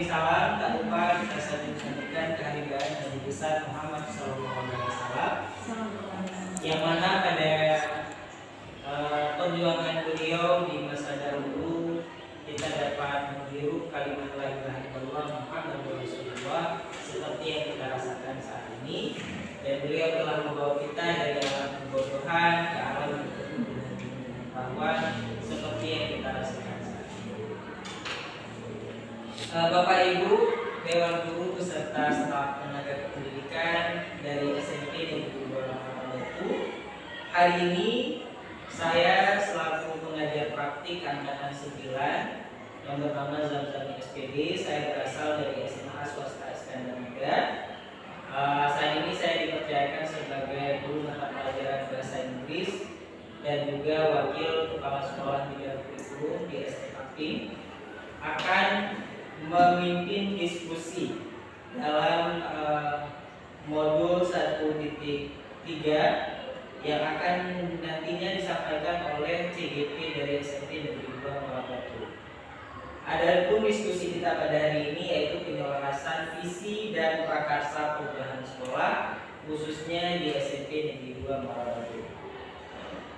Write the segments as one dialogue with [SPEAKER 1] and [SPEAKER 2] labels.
[SPEAKER 1] salam, tak lupa kita sampaikan kehadiran Nabi besar Muhammad SAW, yang mana pada perjuangan beliau di masa dahulu kita dapat menghirup kalimat la ilaha illallah Muhammadur Rasulullah seperti yang kita rasakan saat ini, dan beliau telah membawa kita dari alam kebodohan ke alam pengetahuan seperti yang kita rasakan saat ini. Bapak Ibu, Dewan Guru beserta staf tenaga pendidikan dari SMP Negeri 2 Lamongan Batu, hari ini saya selaku pengajar praktik angkatan 9 yang bernama Zamzami SPD. Saya berasal dari SMA Swasta Iskandar Muda. Saat ini saya dipercayakan sebagai guru mata pelajaran bahasa Inggris dan juga wakil kepala sekolah bidang kurikulum di STKP, akan memimpin diskusi dalam modul 1.3 yang akan nantinya disampaikan oleh CGP dari SMP Negeri 2 Lamongan Batu. Adapun diskusi kita pada hari ini yaitu penyelarasan visi dan prakarsa perubahan sekolah khususnya di SMP Negeri 2 Lamongan Batu.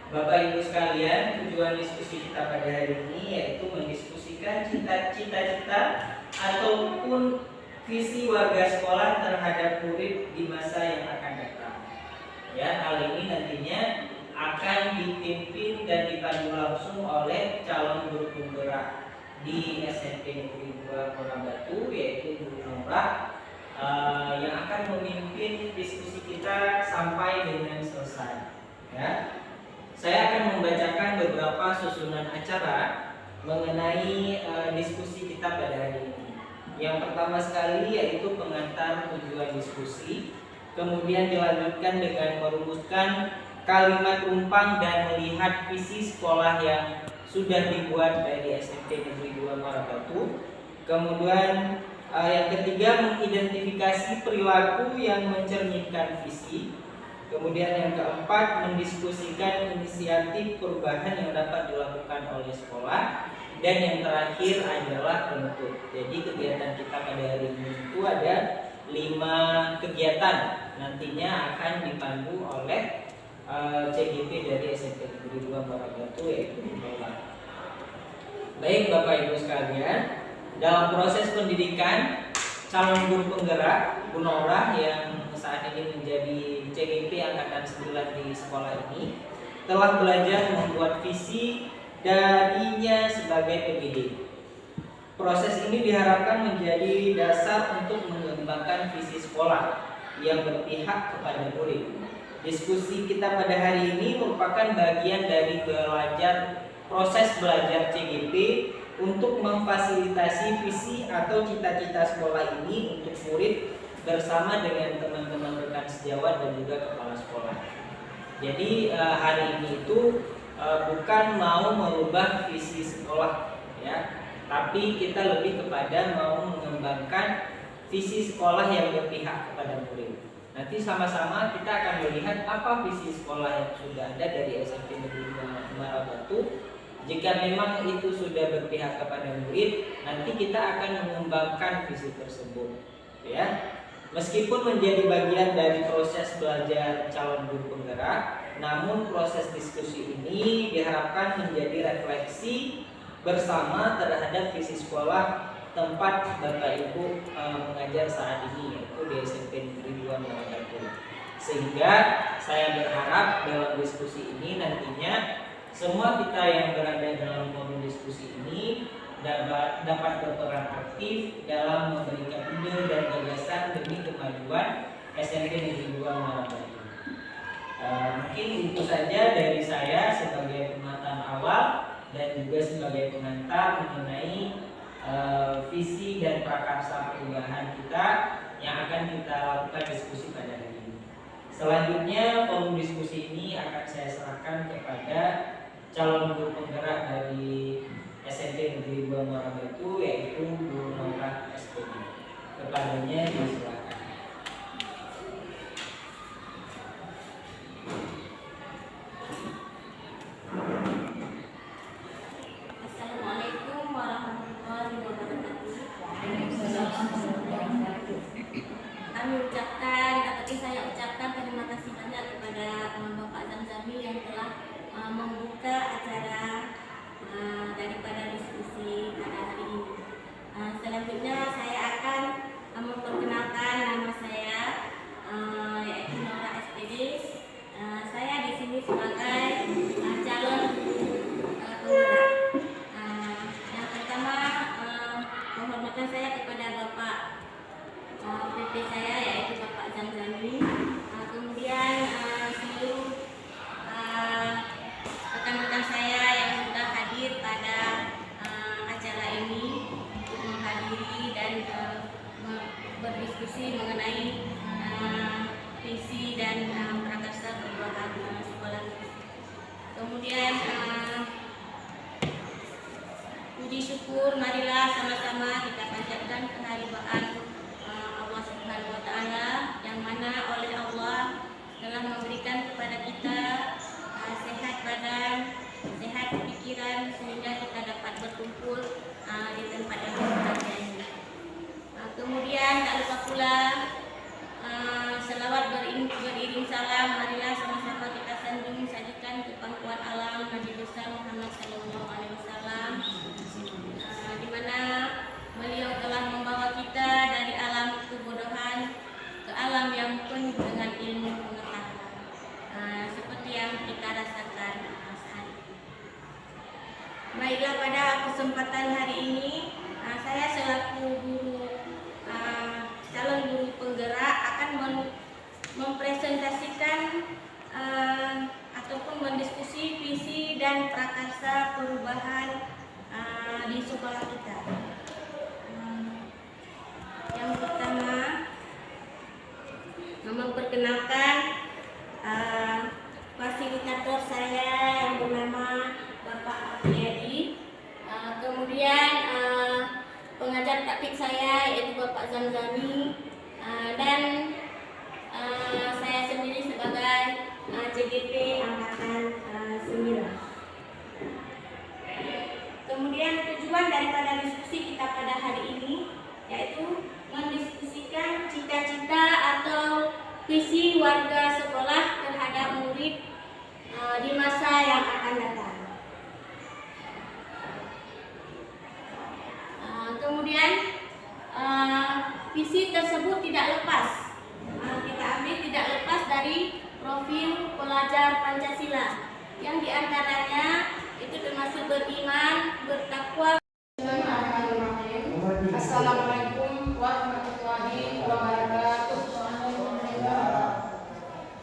[SPEAKER 1] Bapak Ibu sekalian, tujuan diskusi kita pada hari ini yaitu mendiskusikan cita-cita ataupun visi warga sekolah terhadap murid di masa yang akan datang. Ya, hal ini nantinya akan dipimpin dan dipandu langsung oleh calon guru penggerak di SMP Negeri 2 Lamongan Batu, yaitu Bu Nora, yang akan memimpin diskusi kita sampai dengan selesai. Ya. Saya akan membacakan beberapa susunan acara mengenai diskusi kita pada hari ini. Yang pertama sekali yaitu pengantar tujuan diskusi, kemudian dilanjutkan dengan merumuskan kalimat rumpang dan melihat visi sekolah yang sudah dibuat dari SMP Negeri 2 Lamongan Batu. Kemudian yang ketiga mengidentifikasi perilaku yang mencerminkan visi. Kemudian yang keempat mendiskusikan inisiatif perubahan yang dapat dilakukan oleh sekolah. Dan yang terakhir adalah penutup. Jadi kegiatan kita pada hari ini itu ada 5 kegiatan nantinya akan dipandu oleh CGP dari SMP Negeri 2 Lamongan Batu, yaitu Nora. Baik Bapak Ibu sekalian, dalam proses pendidikan calon guru penggerak Bu Nora yang saat ini menjadi CGP angkatan 9 di sekolah ini telah belajar membuat visi darinya sebagai pendidik. Proses ini diharapkan menjadi dasar untuk mengembangkan visi sekolah yang berpihak kepada murid. Diskusi kita pada hari ini merupakan bagian dari proses belajar CGP untuk memfasilitasi visi atau cita-cita sekolah ini untuk murid bersama dengan teman-teman rekan sejawat dan juga kepala sekolah. Jadi hari ini itu bukan mau merubah visi sekolah, ya, tapi kita lebih kepada mau mengembangkan visi sekolah yang berpihak kepada murid. Nanti sama-sama kita akan melihat apa visi sekolah yang sudah ada dari SMP Negeri 2 Lamongan Batu. Jika memang itu sudah berpihak kepada murid, nanti kita akan mengembangkan visi tersebut, ya. Meskipun menjadi bagian dari proses belajar calon guru penggerak, namun proses diskusi ini diharapkan menjadi refleksi bersama terhadap visi sekolah tempat Bapak Ibu mengajar saat ini, yaitu di SMP Negeri 2 Lamongan Batu. Sehingga saya berharap dalam diskusi ini nantinya semua kita yang berada dalam forum diskusi ini dapat berperan aktif dalam memberikan ide dan gagasan demi kemajuan SMP Negeri 2 Lamongan Batu. Mungkin itu saja dari saya sebagai penataan awal dan juga sebagai pengantar mengenai visi dan prakarsa perubahan kita yang akan kita lakukan diskusi pada hari ini. Selanjutnya forum diskusi ini akan saya serahkan kepada calon guru penggerak dari SMP Negeri 2 Lamongan Batu, yaitu Bu Nora SPD. Kepadanya disilakan.
[SPEAKER 2] Assalamualaikum warahmatullahi wabarakatuh. Kami ucapkan, atau saya ucapkan terima kasih banyak kepada Bapak Zamzami yang telah membuka acara daripada diskusi pada hari ini. Selanjutnya saya akan memperkenalkan nama saya, yaitu Nora SPD. Saya di sini sebagai calon penggerak. Yang pertama, penghormatan saya kepada Bapak PP saya, yaitu Bapak Zamzami. Kemudian seluruh rekan-rekan saya yang sudah hadir pada acara ini untuk menghadiri dan berdiskusi mengenai visi dan prakarsa perubahan sekolah. Kemudian puji syukur, marilah sama-sama kita panjatkan kehadiran Allah Subhanahu wa Ta'ala, yang mana oleh Allah telah memberikan kepada kita sehat badan, sehat pikiran, sehingga kita dapat berkumpul di tempat yang berbahagia ini. Kemudian tak lupa pula selawat beriring salam, marilah sama-sama kita sajikan ke pangkuan alam Nabi besar Muhammad Sallallahu Alaihi Wasallam, di mana beliau telah membawa kita dari alam kebodohan ke alam yang penuh dengan ilmu pengetahuan, seperti yang kita rasakan saat ini. Baiklah, pada kesempatan hari ini saya selaku calon guru penggerak akan mempresentasikan ataupun mendiskusi visi dan prakarsa perubahan di sekolah kita. Yang pertama, memperkenalkan fasilitator saya yang bernama Bapak Afriyadi. Kemudian pengajar praktik saya yaitu Bapak Zamzami, dan saya sendiri sebagai CGP Angkatan 9. Kemudian tujuan daripada diskusi kita pada hari ini yaitu mendiskusikan cita-cita atau visi warga sekolah terhadap murid di masa yang akan datang. Kemudian visi tersebut tidak lepas, kita ambil tidak lepas dari profil pelajar Pancasila, yang diantaranya itu termasuk beriman, bertakwa.
[SPEAKER 3] Assalamualaikum warahmatullahi wabarakatuh.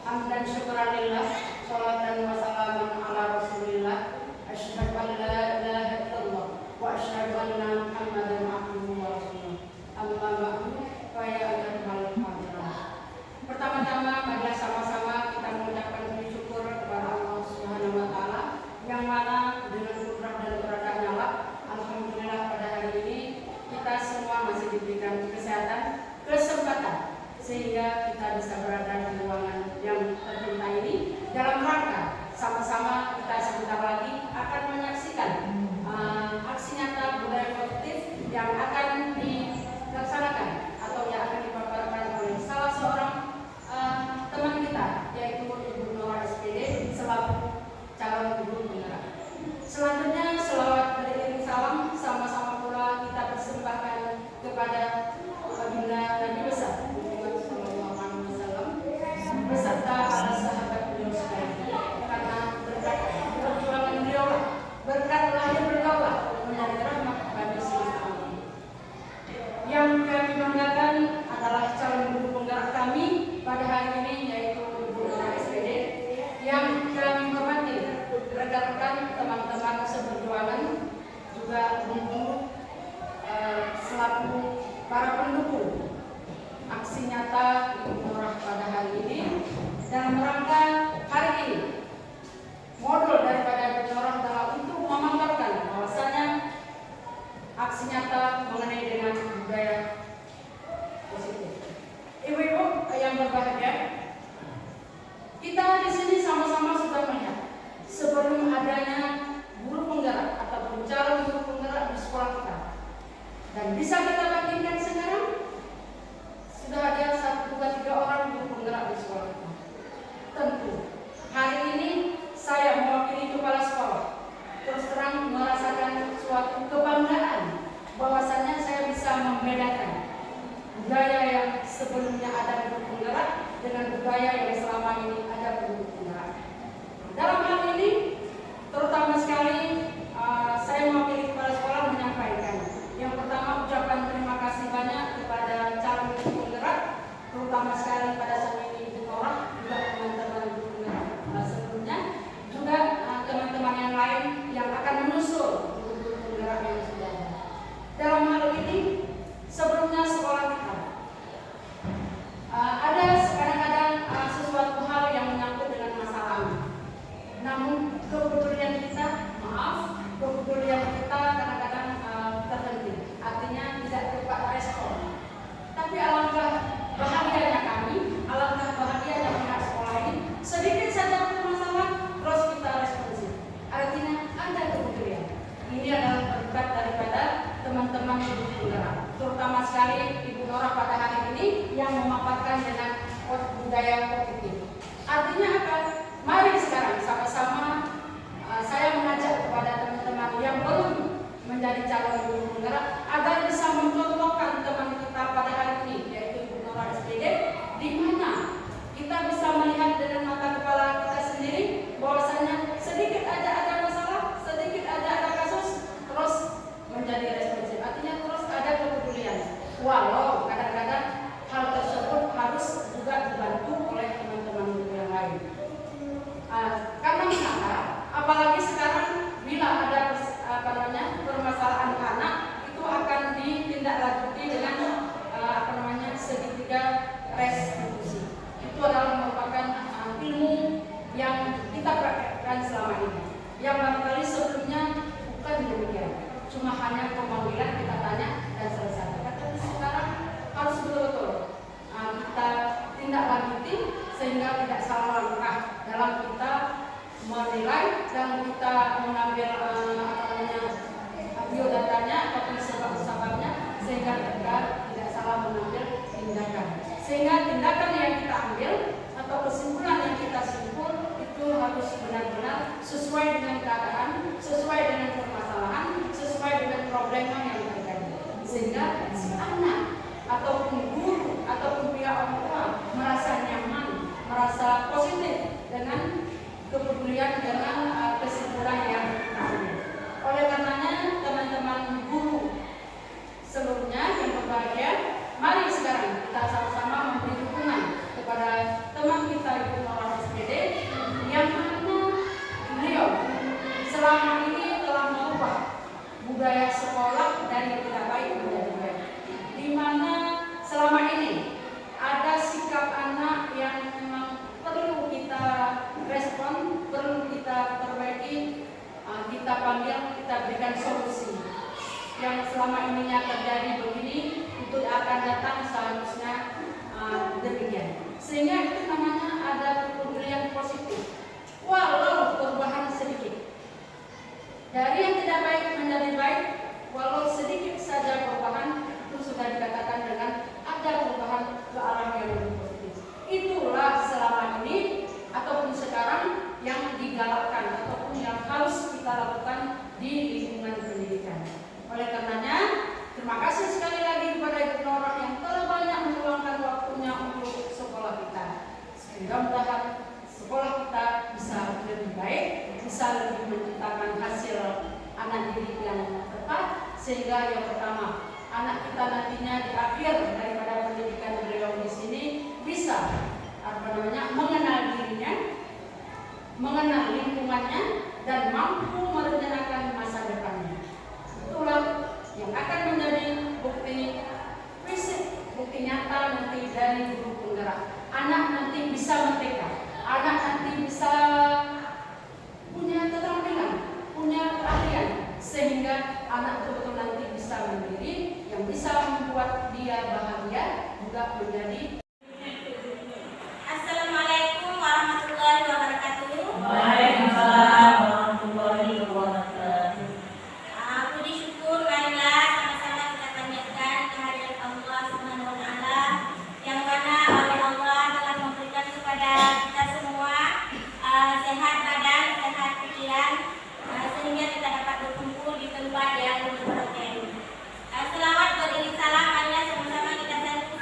[SPEAKER 3] Hamdan syukran lillah, sholatan wa salaman ala rasulillah. Asyhadu an la ilaha illallah wa asyhadu anna Muhammadan abduhu wa rasuluh. Amma ba'du, fa ya ayyuhal hadirin. Pertama-tama marilah sama-sama kita mengucapkan puji syukur kepada Allah Subhanahu wa Ta'ala, yang mana dengan kudrat dan keberadaannya Allah, alhamdulillah pada hari ini kita semua masih diberikan kesehatan, kesempatan, sehingga kita bisa berada di ruangan yang tercinta ini dalam rangka sama-sama kita sebentar lagi akan menyaksikan aksi nyata budaya positif yang akan dilaksanakan atau yang akan dipaparkan oleh salah seorang teman kita, yaitu Ibu Nora SPD selaku calon guru penggerak. Selanjutnya selawat beriring salam sama-sama pula kita persembahkan kepada Baginda Nabi besar Muhammad Sallallahu Alaihi Wasallam beserta para sahabat beliau sekalian, karena berkat perjuangan beliau, berkat lahir beliau menjadi rahmat bagi seluruh alam. Yang kami banggakan adalah calon guru penggerak kami pada hari ini, yaitu Ibu Nora SPD, yang kami hormati rekan-rekan teman-teman seperjuangan, juga guru selaku para pendukung aksi nyata Ibu Nora pada hari ini dalam rangka hari ini. Modul daripada Ibu Nora adalah untuk memaparkan bahwasanya aksi nyata mengenai dengan budaya positif. Ibu-ibu yang berbahagia, kita di sini sama-sama sudah melihat sebelum adanya guru penggerak ataupun calon guru penggerak di sekolah kita, dan bisa kita bandingkan sekarang budaya yang sebelumnya ada guru penggerak dengan budaya yang selama ini ada guru penggerak. Dalam hal ini, terutama sekali saya mewakili kepala sekolah menyampaikan. Yang pertama, ucapan terima kasih banyak kepada calon guru penggerak, terutama sekali pada saat ini Ibu Norah, juga teman-teman guru penggerak sebelumnya, juga teman-teman yang lain yang akan menyusul guru penggerak yang sudah ada. Dalam hal ini, sebelumnya sekolah kita ada kadang-kadang sesuatu hal yang menyangkut dengan masa lalu. Namun kepedulian kita, kepedulian kita kadang-kadang terhenti. Artinya tidak cepat respon. Tapi alangkah bahagianya kami, alangkah bahagianya pihak sekolah ini, sedikit saja bermasalah terus kita responsif. Artinya ada kepedulian. Ini adalah berkat daripada teman-teman guru penggerak, terutama sekali Ibu Norah pada hari ini yang memaparkan dengan budaya positif. Artinya apa? Mari sekarang sama-sama saya mengajak kepada teman-teman yang belum menjadi calon guru penggerak agar bisa mencontohkan teman kita pada hari ini, yaitu Ibu Norah SPD, di mana kita bisa melihat dengan mata kepala kita sendiri bahwasanya sedikit aja ada masalah, sedikit aja ada kasus, terus menjadi responsif. Artinya terus ada kepedulian. Walau kadang-kadang hal tersebut harus juga dibantu oleh teman-teman guru yang lain. Karena mengapa? Apalagi sekarang bila ada permasalahan anak itu akan ditindaklanjuti dengan segitiga restitusi. Itu adalah merupakan ilmu yang kita praktekkan selama ini. Yang barangkali sebelumnya bukan demikian. Cuma hanya pemanggilan kita tanya dan selesai. Tapi sekarang harus betul-betul kita tindak lanjuti sehingga tidak salah langkah dalam kita menilai dan kita mengambil biodatanya ataupun sebab-sebabnya sehingga kita tidak salah mengambil tindakan. Sehingga tindakan yang kita ambil atau kesimpulan yang kita simpul itu harus benar-benar sesuai dengan keadaan, sesuai dengan permasalahan, sesuai dengan problema yang terjadi. Sehingga si anak ataupun guru ataupun pihak orang tua merasa nyaman, merasa positif dengan kepedulian dengan kesimpulan yang terakhir. Oleh karenanya teman-teman guru seluruhnya yang berbahagia, mari sekarang kita sama-sama memberi dukungan kepada teman kita Ibu Norah SPD yang mana beliau selama ini telah mengubah budaya sekolah dari tidak baik menjadi baik. Di mana selama ini ada sikap anak yang memang perlu kita respon, perlu kita perbaiki, kita panggil, kita berikan solusi. Yang selama ininya terjadi begini, itu akan datang seharusnya demikian. Sehingga itu namanya ada kepedulian positif. Walau perubahan sedikit. Dari yang tidak baik menjadi baik, walau sedikit saja perubahan, itu sudah dikatakan dengan ada perubahan ke arah yang lebih positif. Itulah selama ini ataupun sekarang yang digalakkan ataupun yang harus kita lakukan di lingkungan pendidikan. Oleh karenanya, terima kasih sekali lagi kepada Ibu Norah yang telah banyak meluangkan waktunya untuk sekolah kita. Mudah-mudahan sekolah kita bisa lebih baik, bisa lebih menciptakan hasil anak didik yang tepat, sehingga yang pertama, anak kita nantinya di akhir daripada pendidikan beliau di sini bisa mengenal dirinya, mengenal lingkungannya, dan mampu merencanakan masa depannya. Itulah yang akan menjadi bukti fisik, bukti nyata nanti dari guru penggerak. Anak nanti bisa merdeka, anak nanti bisa punya keterampilan, punya keahlian, sehingga anak betul-betul nanti bisa mandiri, yang bisa membuat dia bahagia, juga menjadi.
[SPEAKER 2] Assalamualaikum warahmatullahi wabarakatuh.
[SPEAKER 1] Waalaikumsalam warahmatullahi wabarakatuh.
[SPEAKER 2] Puji syukur marilah sama-sama kita panjatkan kehadirat Allah Subhanahu wa taala yang mana oleh Allah telah memberikan kepada kita semua sehat badan, sehat pikiran, sehingga kita dapat berkumpul di tempat yang berbahagia. Selawat beriring salam marilah sama-sama kita satu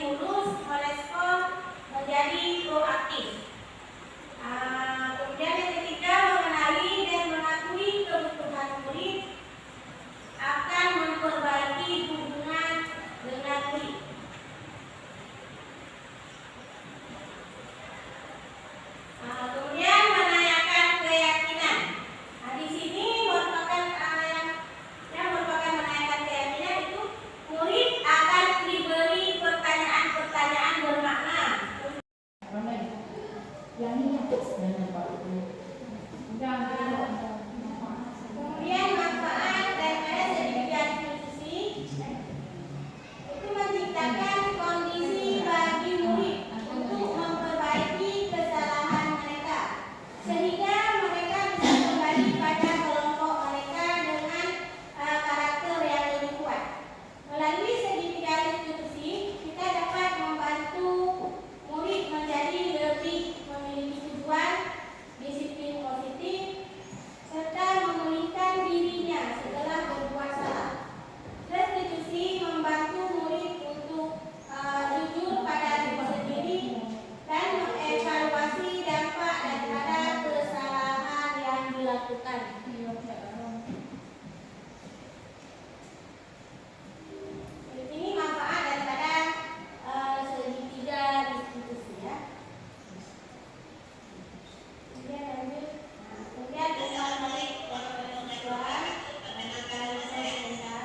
[SPEAKER 2] stimulus, merespon, menjadi proaktif. Kemudian yang ketiga, mengenali dan mengakui kebutuhan murid akan memperbaiki hubungan dengan murid. Kemudian menanyakan keyakinan. Di sini merupakan yang merupakan menanyakan keyakinan itu murid akan diberi pertanyaan-pertanyaan bermakna. Kemudian manfaat daripada sertifikat institusi itu menciptakan kondisi bagi murid untuk memperbaiki kesalahan mereka sehingga mereka bisa kembali pada kelompok mereka dengan karakter yang lebih kuat. Melalui sertifikat institusi kita dapat membantu murid menjadi lebih memiliki tujuan, disiplin positif, serta memulihkan dirinya setelah berbuat salah. Restitusi membantu murid untuk jujur pada diri sendiri dan mengevaluasi dampak daripada kesalahan yang dilakukan. Di sini manfaat daripada segitiga restitusi ya. Kemudian lanjut. Kemudian umpan balik kepada siswa akan saya sebentar.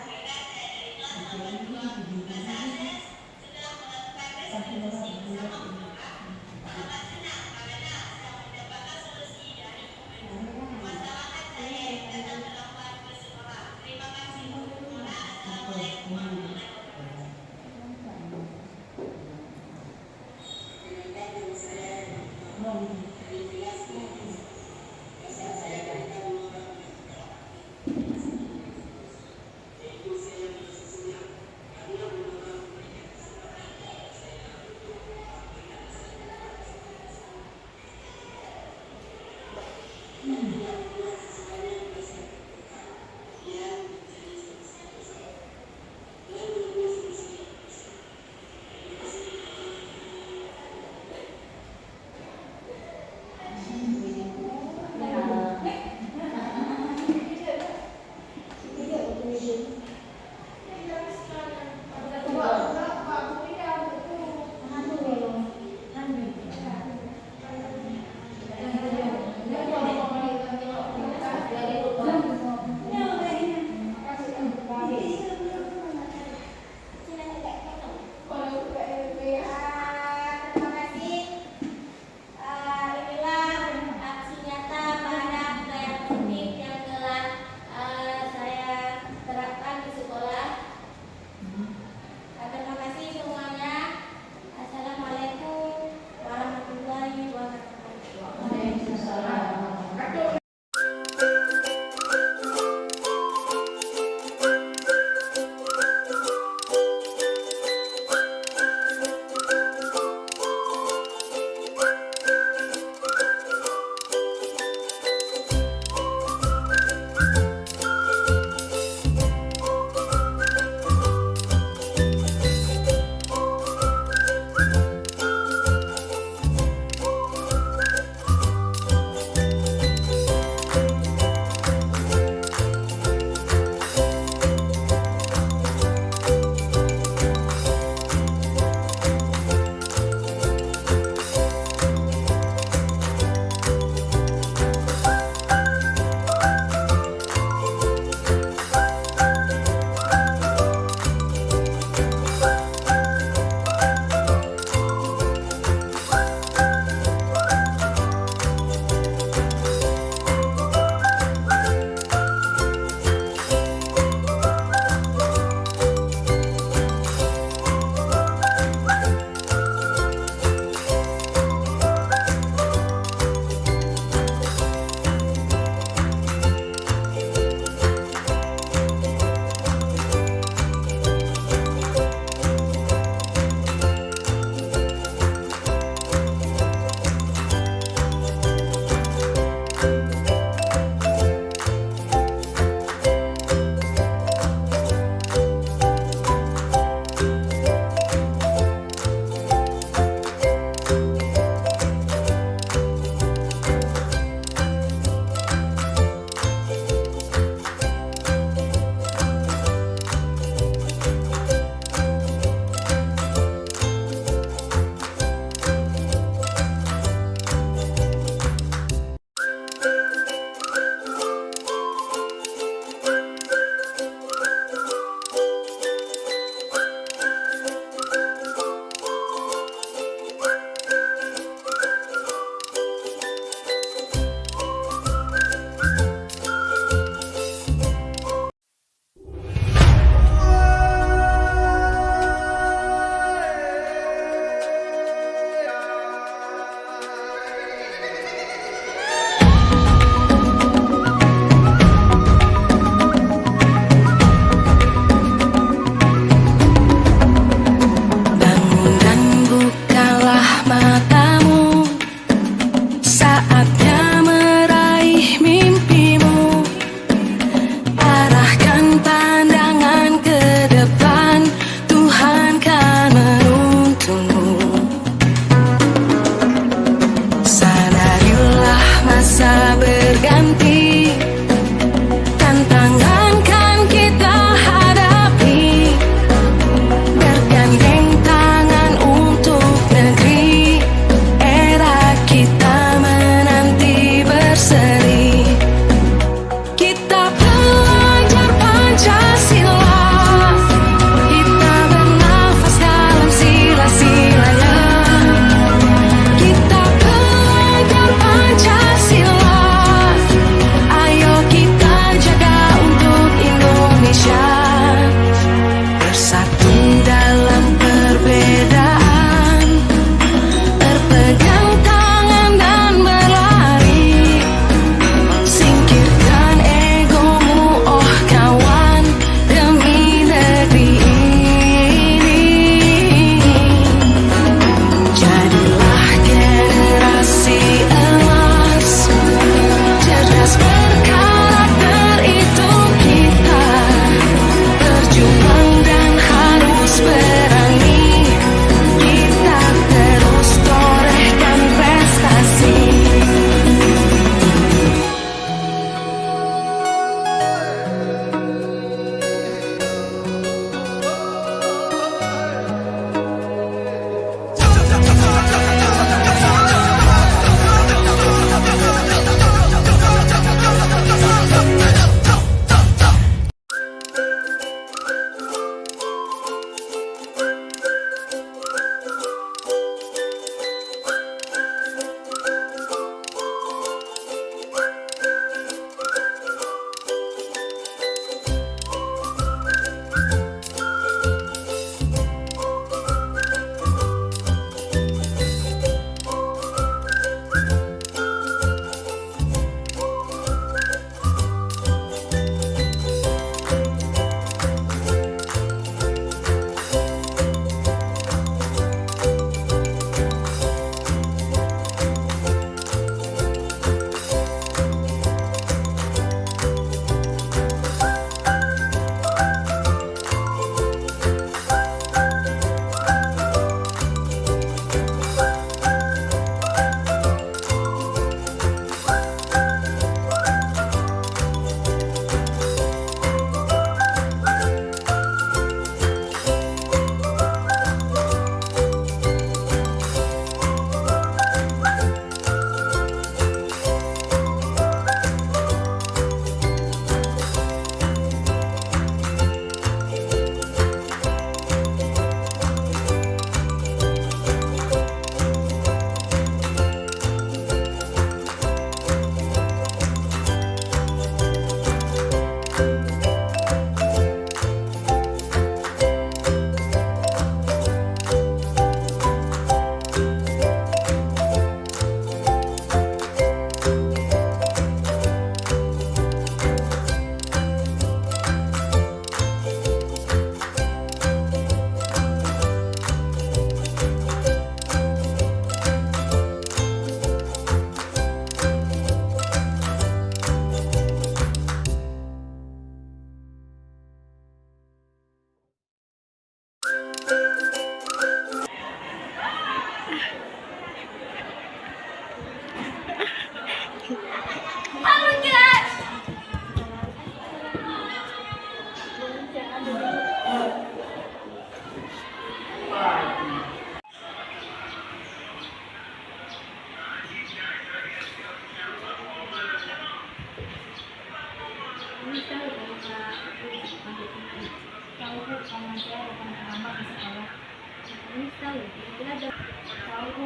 [SPEAKER 2] tahu. Kita ada tahu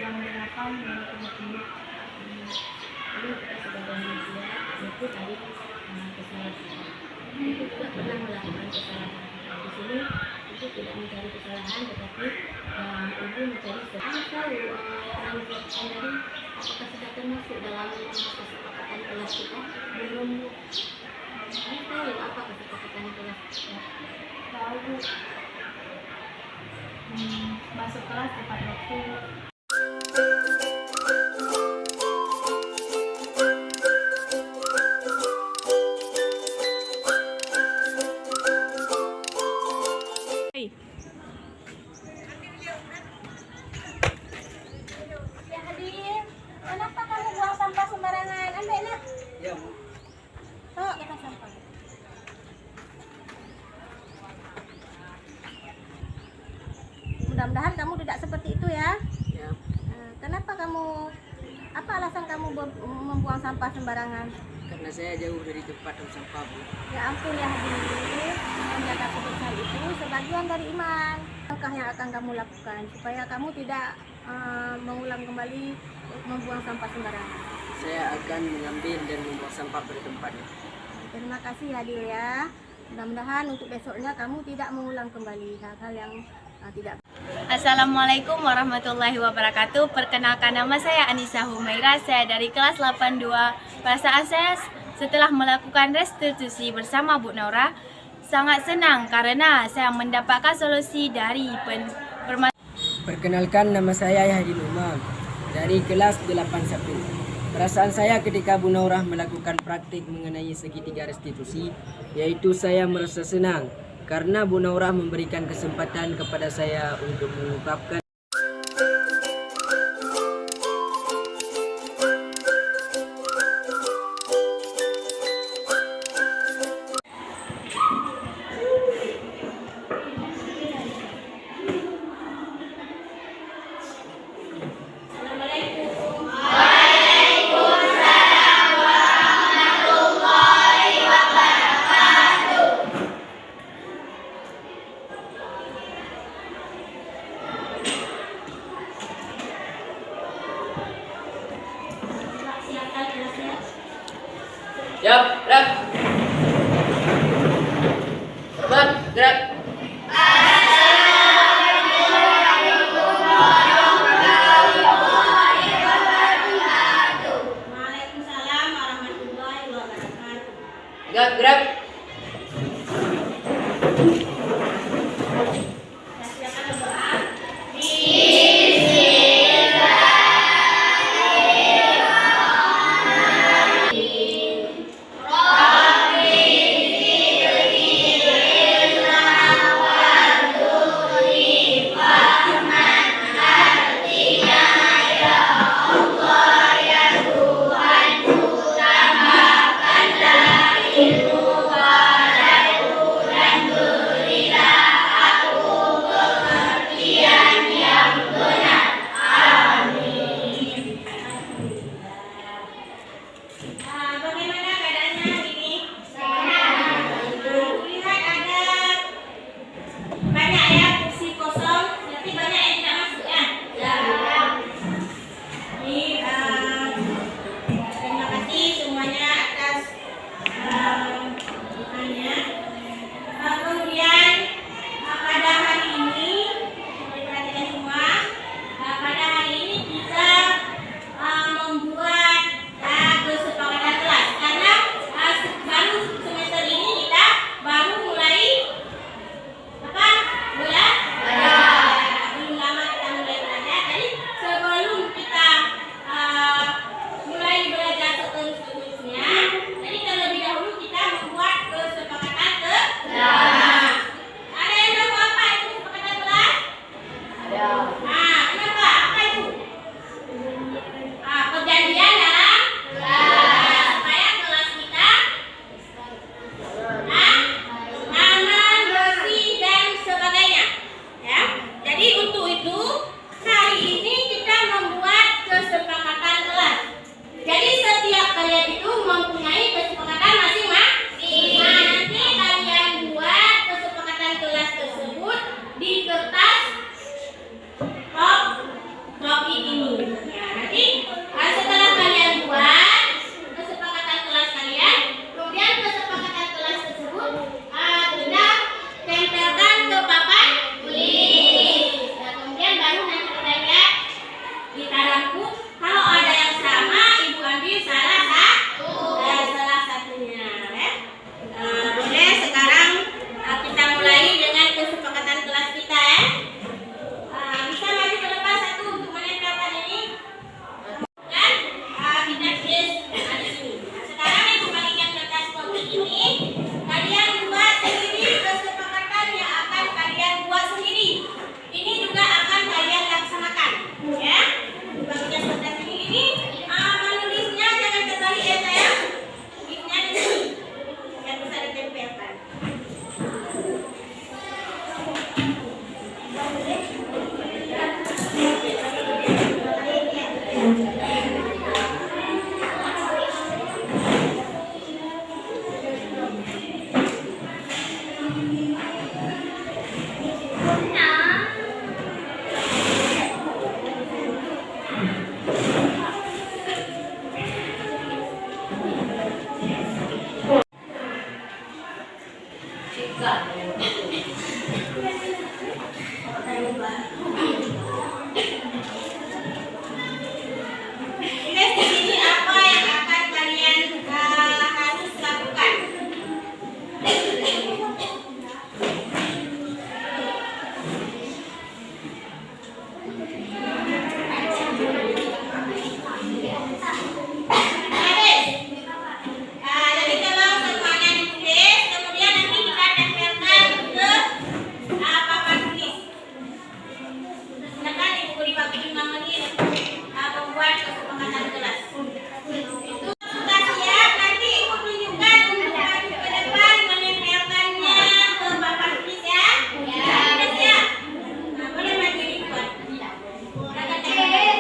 [SPEAKER 2] jam berapa mulai tunggu. Jadi kita sebagai manusia itu tadi kesalahan. Itu tidak pernah melakukan kesalahan. Di sini itu tidak mencari kesalahan, tetapi ibu mencari kesalahan. Tahu yang dilakukan tadi apakah sudah termasuk dalam kesepakatan kelas kita? Belum. Saya tahu apa kesepakatan kelas kita. Tahu. Masuk kelas tepat waktu.
[SPEAKER 4] Ya Hadir, kenapa kamu buang sampah sembarangan? Ambil nak.
[SPEAKER 1] Ya, Bu.
[SPEAKER 4] Bawa ke tempat sampah. Mudah-mudahan kamu tidak seperti itu ya.
[SPEAKER 1] Ya.
[SPEAKER 4] Kenapa kamu? Apa alasan kamu membuang sampah sembarangan?
[SPEAKER 1] Karena saya jauh dari tempat tong sampah, Bu.
[SPEAKER 4] Ya ampun ya Hadir, menjaga kebersihan itu sebagian dari iman. Langkah yang akan kamu lakukan supaya kamu tidak mengulang kembali membuang sampah sembarangan.
[SPEAKER 1] Saya akan mengambil dan membuang sampah pada tempatnya.
[SPEAKER 4] Terima kasih Adil ya. Mudah-mudahan untuk besoknya kamu tidak mengulang kembali hal-hal yang tidak.
[SPEAKER 5] Assalamualaikum warahmatullahi wabarakatuh. Perkenalkan, nama saya Anissa Humaira. Saya dari kelas 82. Perasaan saya setelah melakukan restitusi bersama Bu Naura sangat senang karena saya mendapatkan solusi dari permasalahan.
[SPEAKER 6] Perkenalkan, nama saya Yahdin Umar dari kelas 81. Perasaan saya ketika Bu Naurah melakukan praktik mengenai segitiga restitusi, yaitu saya merasa senang karena Bu Naurah memberikan kesempatan kepada saya untuk mengungkapkan
[SPEAKER 2] Siapkan kelasnya.
[SPEAKER 6] Siap, gerak. Hormat, gerak.
[SPEAKER 2] Waalaikumsalam warahmatullahi wabarakatuh.
[SPEAKER 6] Gerak, gerak.
[SPEAKER 2] Siapkan doa. Bagaimana keadaannya hari ini? Sehat. Lihat ada banyak ya kursi kosong, tapi banyak yang tidak masuk ya. Ini terima kasih semuanya atas dukungannya. Kemudian pada hari ini, perhatikan semua. Pada hari ini kita membuat kesepakatan kelas karena baru semester ini kita baru mulai apa? Belum lama kita mulai belajar. Jadi sebelum kita mulai belajar seterusnya, jadi terlebih dahulu kita membuat kesepakatan kelas. Ada yang tahu apa itu kesepakatan kelas? Ada. Kenapa? Apa itu? Perjanjian dalam kelas supaya kelas kita aman, bersih dan sebagainya. Ya. Jadi untuk itu hari ini kita membuat kesepakatan kelas. Jadi setiap kalian itu mempunyai kesepakatan masing-masing. Nanti kalian buat kesepakatan kelas tersebut di kertas topik ini. Ya, nanti setelah kalian buat kesepakatan kelas kalian, kemudian kesepakatan kelas tersebut sudah tempelkan ke papan tulis. Nah, kemudian baru nanti kita lihat kita rangkum. Kalau ada yang sama, ibu ambil salah satunya. Ya. Boleh sekarang kita mulai dengan kesepakatan kelas kita ya. Bisa maju ke depan satu untuk menempelkan ini. Dan kita tulis di sini. Nah, sekarang ibu bagikan kertas kopi ini. Kalian buat sendiri kesepakatan yang akan kalian buat sendiri. Ini juga akan kalian laksanakan. Ya. Bagikan kertas ini. Menulisnya jangan terbalik ya sayang. Tulisnya di sini. Yang bisa ditempelkan. Tulis di sini apa yang akan kalian harus lakukan. Jadi kalau semuanya ditulis, kemudian nanti kita tempelkan ke papan tulis. Silakan ibu beri waktu 5 menit membuat kesepakatan kelas. Itu sudah siap, nanti ibu tunjukkan untuk maju ke depan menempelkannya ke papan tulis ya. Sudah siap? Nah, boleh maju di depan. Silakan tempel.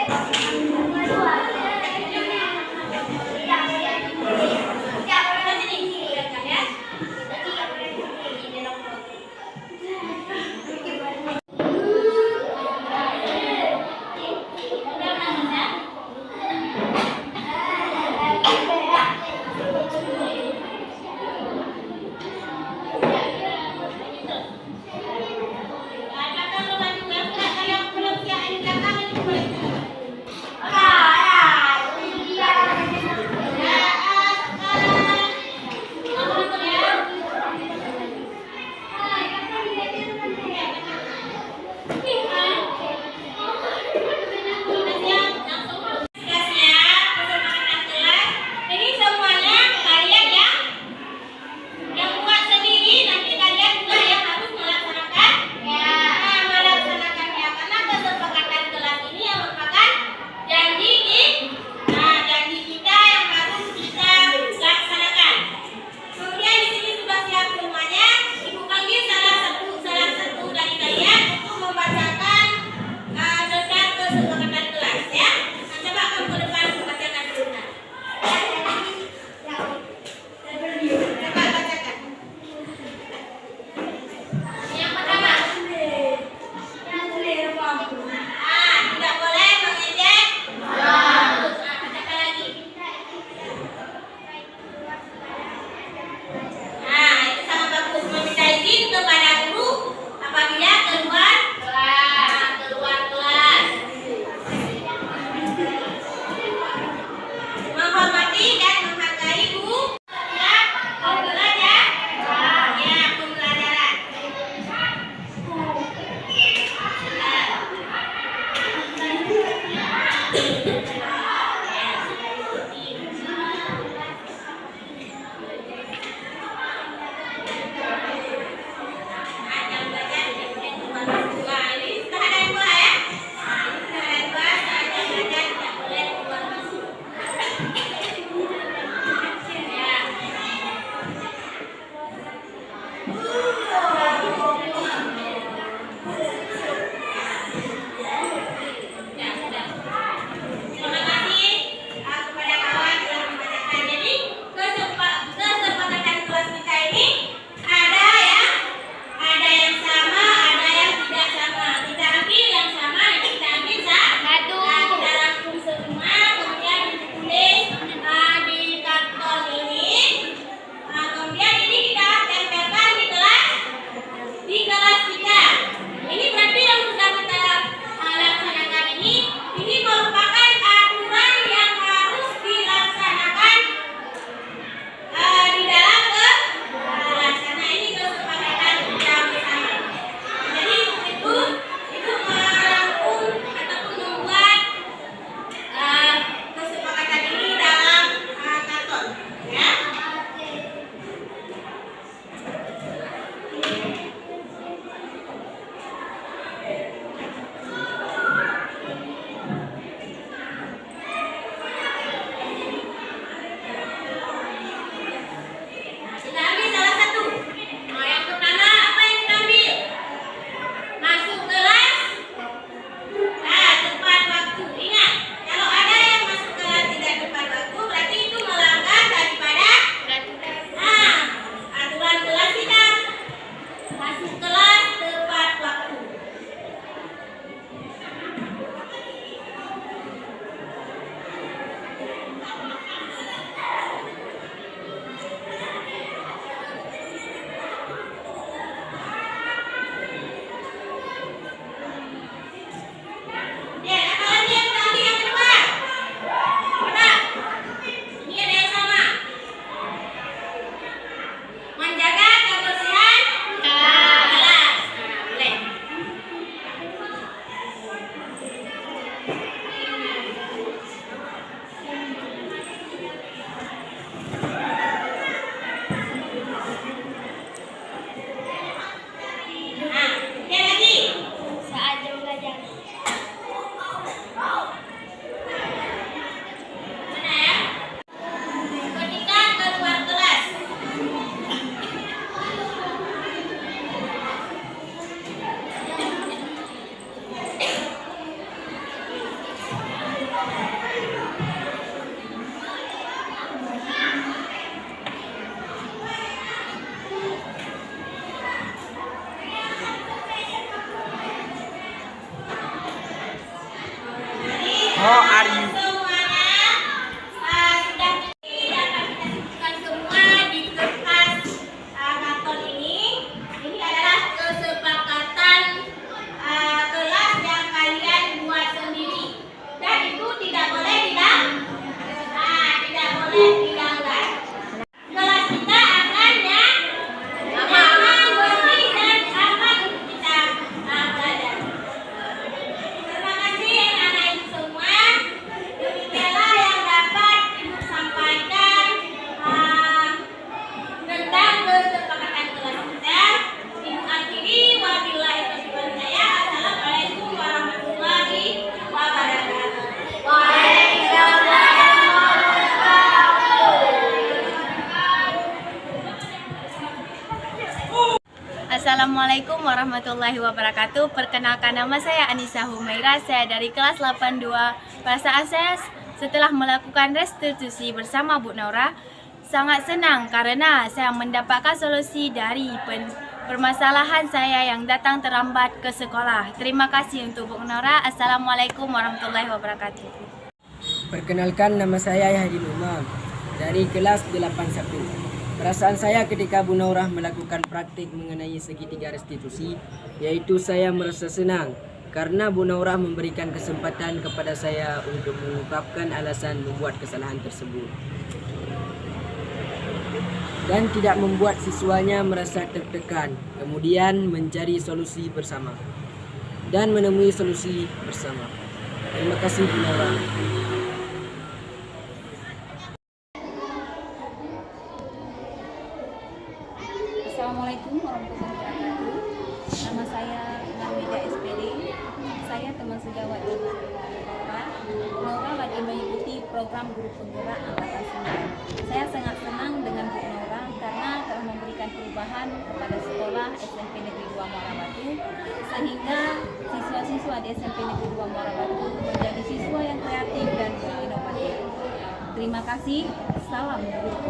[SPEAKER 6] How are you?
[SPEAKER 2] Semuanya sudah dapat kita sebutkan semua di kertas karton ini. Ini adalah kesepakatan kelas yang kalian buat sendiri. Dan itu tidak boleh tidak boleh dilanggar. Kelas kita aman ya, aman, bersih dan aman untuk kita belajar. Terima kasih anak ibu semua. Demikianlah yang dapat ibu sampaikan tentang kesepakatan kelas kita. Ibu akhiri, wabillahi taufiq wal hidayah. Assalamualaikum warahmatullahi wabarakatuh.
[SPEAKER 5] Assalamualaikum warahmatullahi wabarakatuh. Perkenalkan, nama saya Anissa Humaira. Saya dari kelas 82 Bahasa Akses. Setelah melakukan restitusi bersama Bu Naura, sangat senang karena saya mendapatkan solusi dari permasalahan saya yang datang terlambat ke sekolah. Terima kasih untuk Bu Naura. Assalamualaikum warahmatullahi wabarakatuh.
[SPEAKER 6] Perkenalkan, nama saya Yahdin Umam dari kelas 81. Perasaan saya ketika Bu Naurah melakukan praktik mengenai segitiga restitusi, yaitu saya merasa senang karena Bu Naurah memberikan kesempatan kepada saya untuk mengungkapkan alasan membuat kesalahan tersebut dan tidak membuat siswanya merasa tertekan, kemudian mencari solusi bersama dan menemui solusi bersama. Terima kasih Bu Naurah.
[SPEAKER 7] Assalamualaikum warahmatullahi wabarakatuh. Nama saya Narmida SPD. Saya teman sejawat di Naura. Naura lagi mengikuti program guru penggerak angkatan 9. Saya sangat senang dengan Bu Naura karena telah memberikan perubahan kepada sekolah SMP Negeri 2 Muara Batu, sehingga siswa-siswa di SMP Negeri 2 Muara Batu menjadi siswa yang kreatif dan berinovatif. Terima kasih. Salam guru.